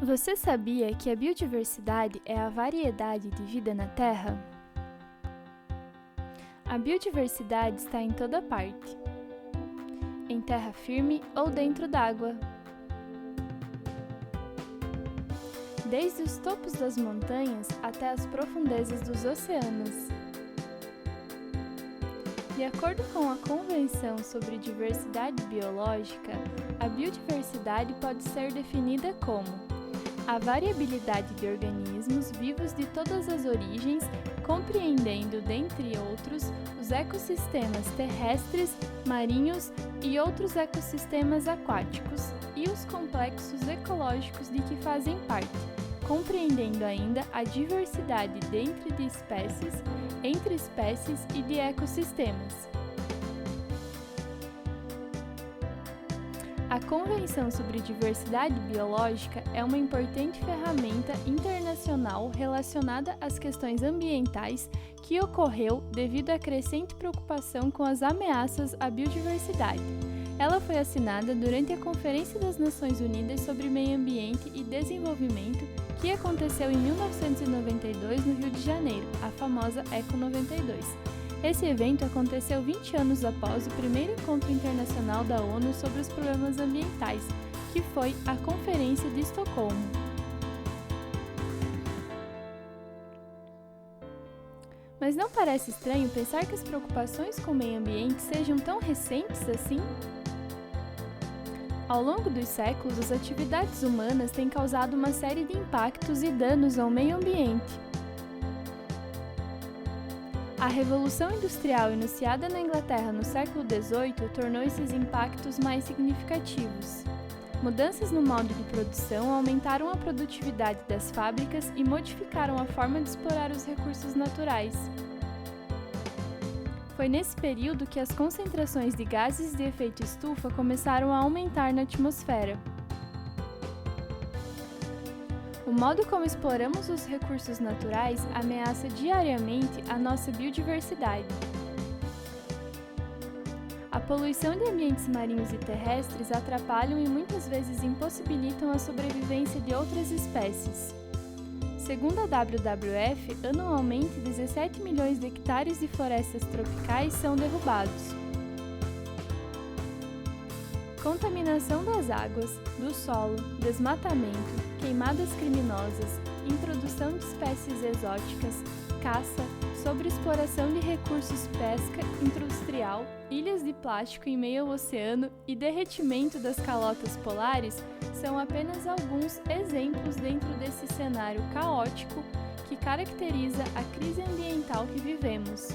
Você sabia que a biodiversidade é a variedade de vida na Terra? A biodiversidade está em toda parte, em terra firme ou dentro d'água. Desde os topos das montanhas até as profundezas dos oceanos. De acordo com a Convenção sobre Diversidade Biológica, a biodiversidade pode ser definida como a variabilidade de organismos vivos de todas as origens, compreendendo, dentre outros, os ecossistemas terrestres, marinhos e outros ecossistemas aquáticos, e os complexos ecológicos de que fazem parte, compreendendo ainda a diversidade entre espécies e de ecossistemas. A Convenção sobre Diversidade Biológica é uma importante ferramenta internacional relacionada às questões ambientais que ocorreu devido à crescente preocupação com as ameaças à biodiversidade. Ela foi assinada durante a Conferência das Nações Unidas sobre Meio Ambiente e Desenvolvimento, que aconteceu em 1992 no Rio de Janeiro, a famosa Eco 92. Esse evento aconteceu 20 anos após o primeiro encontro internacional da ONU sobre os problemas ambientais, que foi a Conferência de Estocolmo. Mas não parece estranho pensar que as preocupações com o meio ambiente sejam tão recentes assim? Ao longo dos séculos, as atividades humanas têm causado uma série de impactos e danos ao meio ambiente. A Revolução Industrial iniciada na Inglaterra no século XVIII tornou esses impactos mais significativos. Mudanças no modo de produção aumentaram a produtividade das fábricas e modificaram a forma de explorar os recursos naturais. Foi nesse período que as concentrações de gases de efeito estufa começaram a aumentar na atmosfera. O modo como exploramos os recursos naturais ameaça diariamente a nossa biodiversidade. A poluição de ambientes marinhos e terrestres atrapalham e muitas vezes impossibilitam a sobrevivência de outras espécies. Segundo a WWF, anualmente 17 milhões de hectares de florestas tropicais são derrubados. Contaminação das águas, do solo, desmatamento, queimadas criminosas, introdução de espécies exóticas, caça, sobreexploração de recursos pesca industrial, ilhas de plástico em meio ao oceano e derretimento das calotas polares são apenas alguns exemplos dentro desse cenário caótico que caracteriza a crise ambiental que vivemos.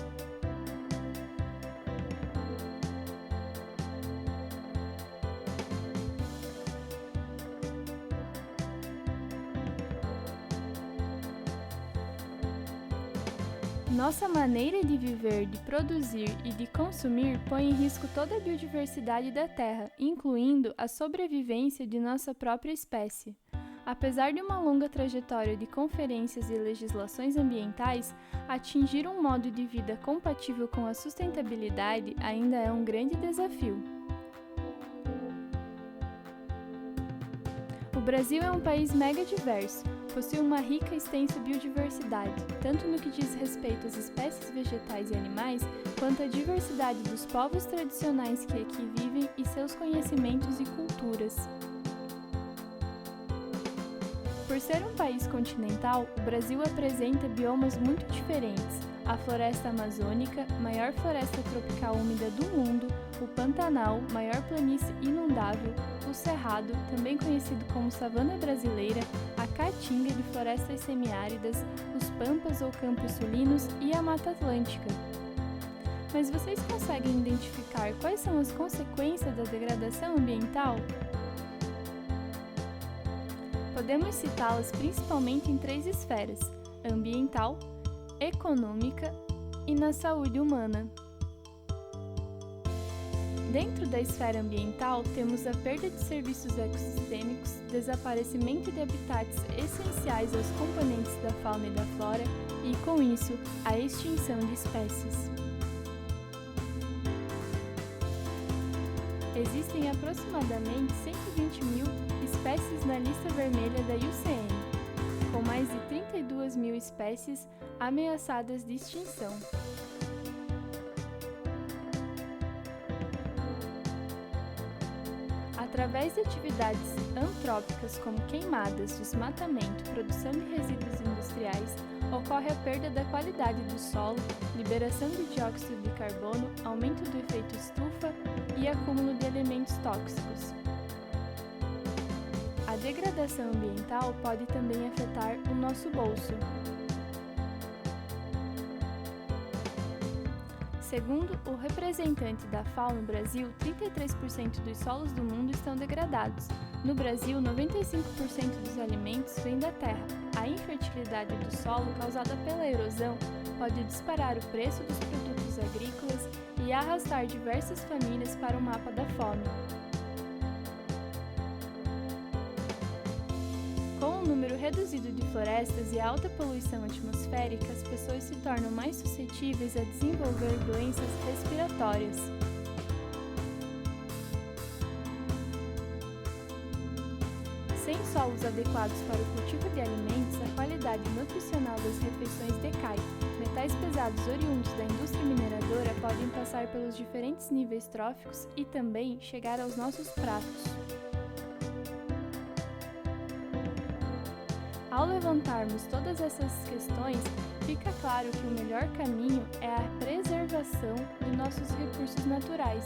Nossa maneira de viver, de produzir e de consumir põe em risco toda a biodiversidade da Terra, incluindo a sobrevivência de nossa própria espécie. Apesar de uma longa trajetória de conferências e legislações ambientais, atingir um modo de vida compatível com a sustentabilidade ainda é um grande desafio. O Brasil é um país mega diverso. Possui uma rica e extensa biodiversidade, tanto no que diz respeito às espécies vegetais e animais, quanto à diversidade dos povos tradicionais que aqui vivem e seus conhecimentos e culturas. Por ser um país continental, o Brasil apresenta biomas muito diferentes. A floresta amazônica, maior floresta tropical úmida do mundo, o Pantanal, maior planície inundável, o Cerrado, também conhecido como savana brasileira, a Caatinga de florestas semiáridas, os Pampas ou Campos Sulinos e a Mata Atlântica. Mas vocês conseguem identificar quais são as consequências da degradação ambiental? Podemos citá-las principalmente em 3 esferas: ambiental, econômica e na saúde humana. Dentro da esfera ambiental, temos a perda de serviços ecossistêmicos, desaparecimento de habitats essenciais aos componentes da fauna e da flora e, com isso, a extinção de espécies. Existem aproximadamente 120 mil espécies na lista vermelha da IUCN, com mais de 32 mil espécies ameaçadas de extinção. Através de atividades antrópicas como queimadas, desmatamento, produção de resíduos industriais, ocorre a perda da qualidade do solo, liberação de dióxido de carbono, aumento do efeito estufa e acúmulo de elementos tóxicos. A degradação ambiental pode também afetar o nosso bolso. Segundo o representante da FAO no Brasil, 33% dos solos do mundo estão degradados. No Brasil, 95% dos alimentos vêm da terra. A infertilidade do solo causada pela erosão pode disparar o preço dos produtos agrícolas e arrastar diversas famílias para o mapa da fome. Com um número reduzido de florestas e alta poluição atmosférica, as pessoas se tornam mais suscetíveis a desenvolver doenças respiratórias. Sem solos adequados para o cultivo de alimentos, a qualidade nutricional das refeições decai. Metais pesados oriundos da indústria mineradora podem passar pelos diferentes níveis tróficos e também chegar aos nossos pratos. Ao levantarmos todas essas questões, fica claro que o melhor caminho é a preservação de nossos recursos naturais.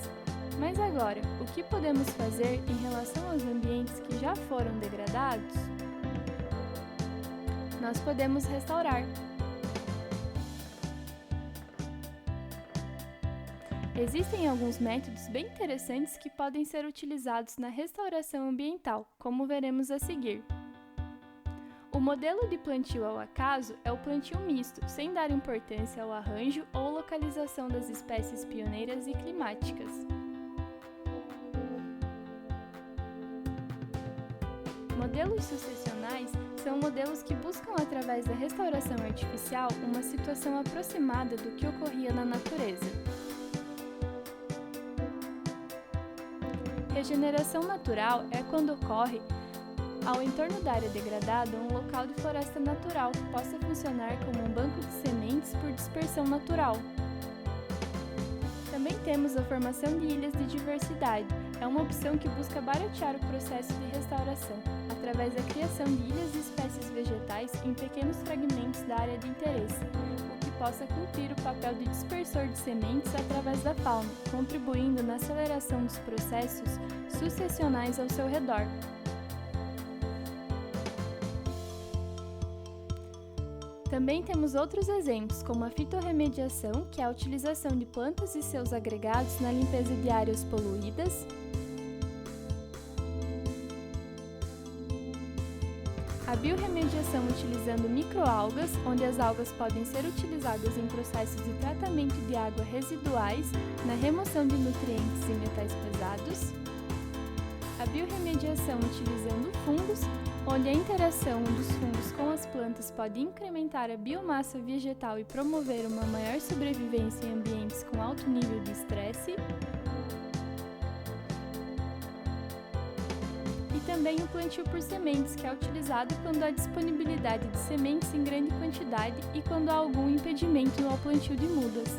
Mas agora, o que podemos fazer em relação aos ambientes que já foram degradados? Nós podemos restaurar. Existem alguns métodos bem interessantes que podem ser utilizados na restauração ambiental, como veremos a seguir. O modelo de plantio ao acaso é o plantio misto, sem dar importância ao arranjo ou localização das espécies pioneiras e climáticas. Modelos sucessionais são modelos que buscam, através da restauração artificial, uma situação aproximada do que ocorria na natureza. Regeneração natural é quando ocorre ao entorno da área degradada um local de floresta natural que possa funcionar como um banco de sementes por dispersão natural. Também temos a formação de ilhas de diversidade. É uma opção que busca baratear o processo de restauração, através da criação de ilhas de espécies vegetais em pequenos fragmentos da área de interesse, o que possa cumprir o papel de dispersor de sementes através da fauna, contribuindo na aceleração dos processos sucessionais ao seu redor. Também temos outros exemplos, como a fitorremediação, que é a utilização de plantas e seus agregados na limpeza de áreas poluídas, a biorremediação utilizando microalgas, onde as algas podem ser utilizadas em processos de tratamento de água residuais, na remoção de nutrientes e metais pesados, a biorremediação utilizando fungos, onde a interação dos fungos com as plantas pode incrementar a biomassa vegetal e promover uma maior sobrevivência em ambientes com alto nível de estresse. E também o plantio por sementes, que é utilizado quando há disponibilidade de sementes em grande quantidade e quando há algum impedimento ao plantio de mudas.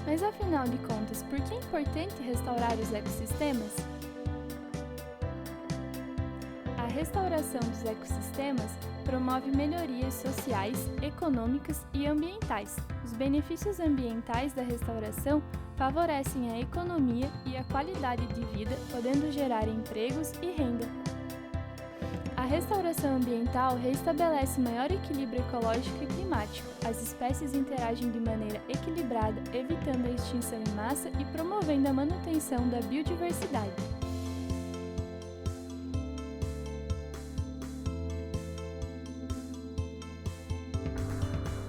Mas afinal de contas, por que é importante restaurar os ecossistemas? A restauração dos ecossistemas promove melhorias sociais, econômicas e ambientais. Os benefícios ambientais da restauração favorecem a economia e a qualidade de vida, podendo gerar empregos e renda. A restauração ambiental reestabelece maior equilíbrio ecológico e climático. As espécies interagem de maneira equilibrada, evitando a extinção em massa e promovendo a manutenção da biodiversidade.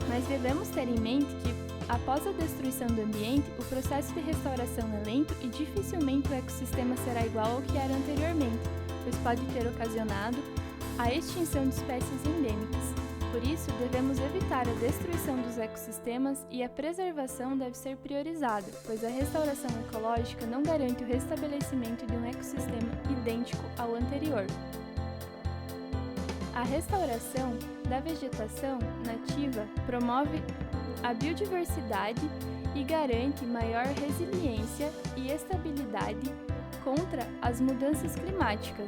Mas devemos ter em mente que, após a destruição do ambiente, o processo de restauração é lento e dificilmente o ecossistema será igual ao que era anteriormente, pois pode ter ocasionado a extinção de espécies endêmicas. Por isso, devemos evitar a destruição dos ecossistemas e a preservação deve ser priorizada, pois a restauração ecológica não garante o restabelecimento de um ecossistema idêntico ao anterior. A restauração da vegetação nativa promove a biodiversidade e garante maior resiliência e estabilidade contra as mudanças climáticas.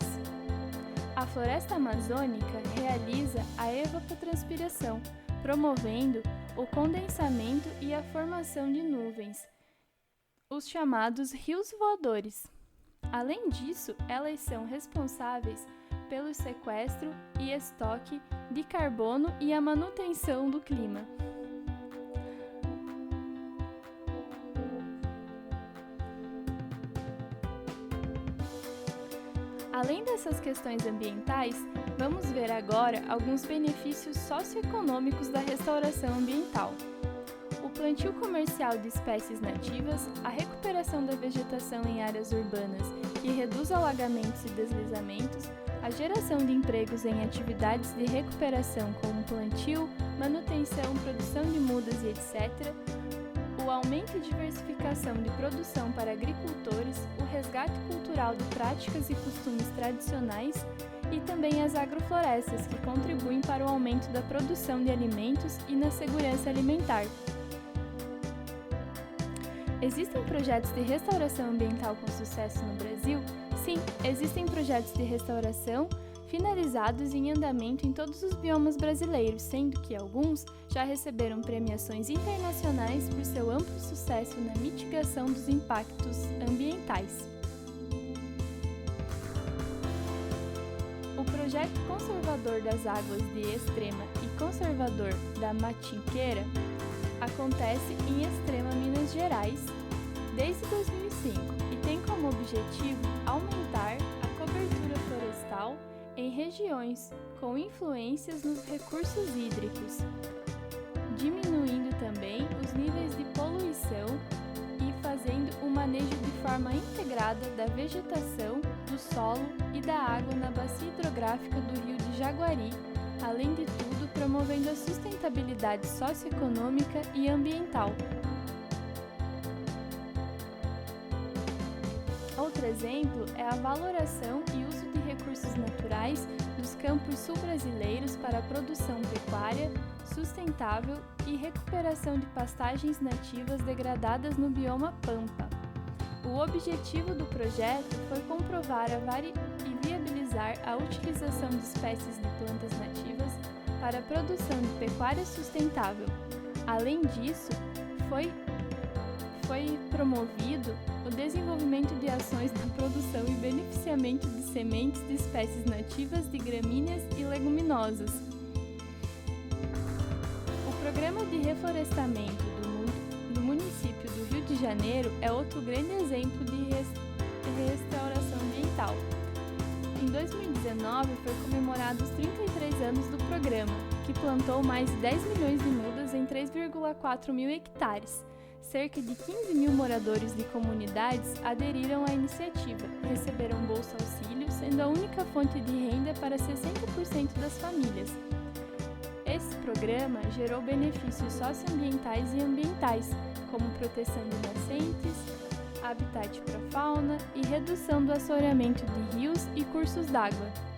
A floresta amazônica realiza a evapotranspiração, promovendo o condensamento e a formação de nuvens, os chamados rios voadores. Além disso, elas são responsáveis pelo sequestro e estoque de carbono e a manutenção do clima. Além dessas questões ambientais, vamos ver agora alguns benefícios socioeconômicos da restauração ambiental. O plantio comercial de espécies nativas, a recuperação da vegetação em áreas urbanas que reduz alagamentos e deslizamentos, a geração de empregos em atividades de recuperação como plantio, manutenção, produção de mudas e etc., o aumento e diversificação de produção para agricultores, o resgate cultural de práticas e costumes tradicionais e também as agroflorestas, que contribuem para o aumento da produção de alimentos e na segurança alimentar. Existem projetos de restauração ambiental com sucesso no Brasil? Sim, existem projetos de restauração finalizados e em andamento em todos os biomas brasileiros, sendo que alguns já receberam premiações internacionais por seu amplo sucesso na mitigação dos impactos ambientais. O projeto conservador das águas de Extrema e conservador da Matinqueira acontece em Extrema, Minas Gerais, desde 2005 e tem como objetivo aumentar a cobertura florestal em regiões com influências nos recursos hídricos, diminuindo também os níveis de poluição e fazendo o manejo de forma integrada da vegetação, do solo e da água na bacia hidrográfica do Rio de Jaguari, além de tudo promovendo a sustentabilidade socioeconômica e ambiental. Outro exemplo é a valoração e uso de recursos naturais dos campos sul-brasileiros para a produção pecuária sustentável e recuperação de pastagens nativas degradadas no bioma Pampa. O objetivo do projeto foi comprovar e viabilizar a utilização de espécies de plantas nativas para a produção de pecuária sustentável. Além disso, foi promovido o desenvolvimento de ações na produção e beneficiamento de sementes de espécies nativas de gramíneas e leguminosas. O Programa de Reflorestamento do município do Rio de Janeiro é outro grande exemplo de restauração ambiental. Em 2019 foi comemorado os 33 anos do programa, que plantou mais de 10 milhões de mudas em 3,4 mil hectares. Cerca de 15 mil moradores de comunidades aderiram à iniciativa, receberam Bolsa Auxílio, sendo a única fonte de renda para 60% das famílias. Esse programa gerou benefícios socioambientais e ambientais, como proteção de nascentes, habitat para a fauna e redução do assoreamento de rios e cursos d'água.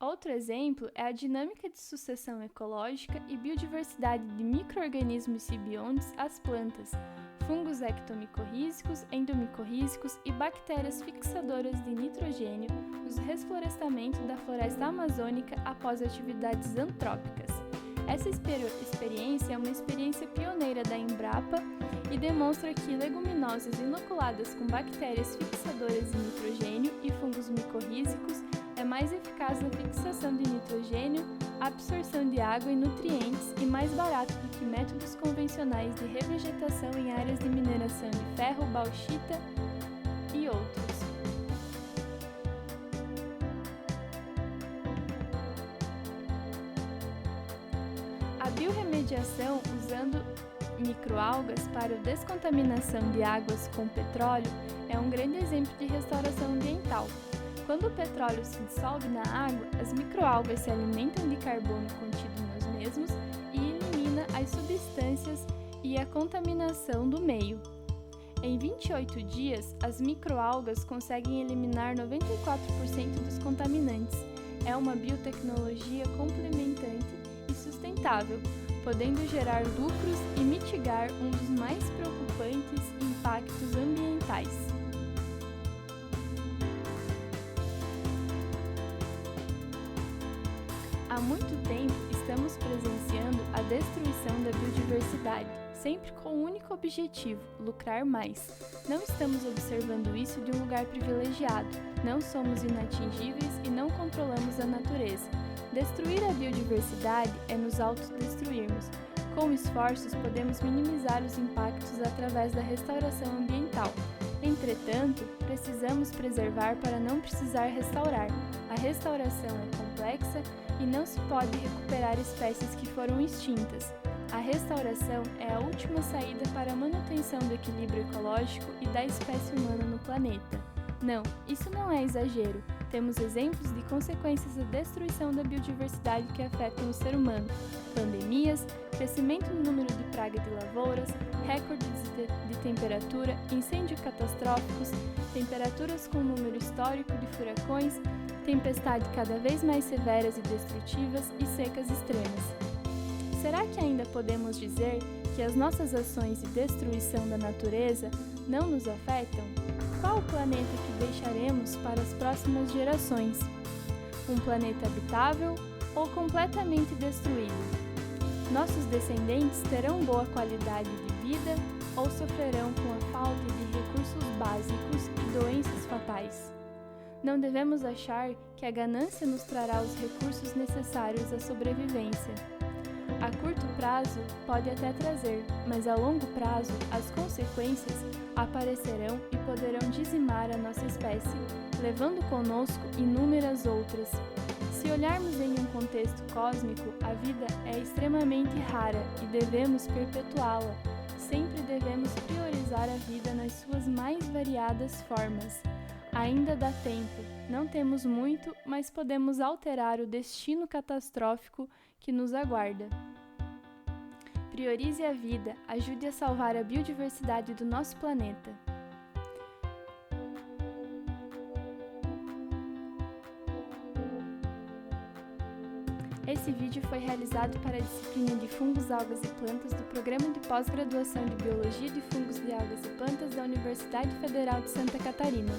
Outro exemplo é a dinâmica de sucessão ecológica e biodiversidade de micro-organismos simbiontes às plantas, fungos ectomicorrízicos, endomicorrízicos e bactérias fixadoras de nitrogênio nos reflorestamentos da floresta amazônica após atividades antrópicas. Essa experiência é uma experiência pioneira da Embrapa e demonstra que leguminosas inoculadas com bactérias fixadoras de nitrogênio e fungos micorrízicos é mais eficaz na fixação de nitrogênio, absorção de água e nutrientes e mais barato do que métodos convencionais de revegetação em áreas de mineração de ferro, bauxita e outros. A biorremediação usando microalgas para a descontaminação de águas com petróleo é um grande exemplo de restauração ambiental. Quando o petróleo se dissolve na água, as microalgas se alimentam de carbono contido nos mesmos e elimina as substâncias e a contaminação do meio. Em 28 dias, as microalgas conseguem eliminar 94% dos contaminantes. É uma biotecnologia complementante e sustentável, podendo gerar lucros e mitigar um dos mais preocupantes impactos ambientais. Há muito tempo estamos presenciando a destruição da biodiversidade, sempre com o único objetivo, lucrar mais. Não estamos observando isso de um lugar privilegiado, não somos inatingíveis e não controlamos a natureza. Destruir a biodiversidade é nos autodestruirmos. Com esforços, podemos minimizar os impactos através da restauração ambiental. Entretanto, precisamos preservar para não precisar restaurar. A restauração é complexa e não se pode recuperar espécies que foram extintas. A restauração é a última saída para a manutenção do equilíbrio ecológico e da espécie humana no planeta. Não, isso não é exagero. Temos exemplos de consequências da destruição da biodiversidade que afetam o ser humano. Pandemias, crescimento no número de praga de lavouras, recordes de temperatura, incêndios catastróficos, temperaturas com número histórico de furacões, tempestades cada vez mais severas e destrutivas e secas extremas. Será que ainda podemos dizer que as nossas ações de destruição da natureza não nos afetam? Qual o planeta que deixaremos para as próximas gerações? Um planeta habitável ou completamente destruído? Nossos descendentes terão boa qualidade de vida ou sofrerão com a falta de recursos básicos e doenças fatais? Não devemos achar que a ganância nos trará os recursos necessários à sobrevivência. A curto prazo pode até trazer, mas a longo prazo as consequências aparecerão e poderão dizimar a nossa espécie, levando conosco inúmeras outras. Se olharmos em um contexto cósmico, a vida é extremamente rara e devemos perpetuá-la. Sempre devemos priorizar a vida nas suas mais variadas formas. Ainda dá tempo, não temos muito, mas podemos alterar o destino catastrófico que nos aguarda. Priorize a vida, ajude a salvar a biodiversidade do nosso planeta. Esse vídeo foi realizado para a disciplina de Fungos, Algas e Plantas do Programa de Pós-Graduação de Biologia de Fungos e Algas e Plantas da Universidade Federal de Santa Catarina.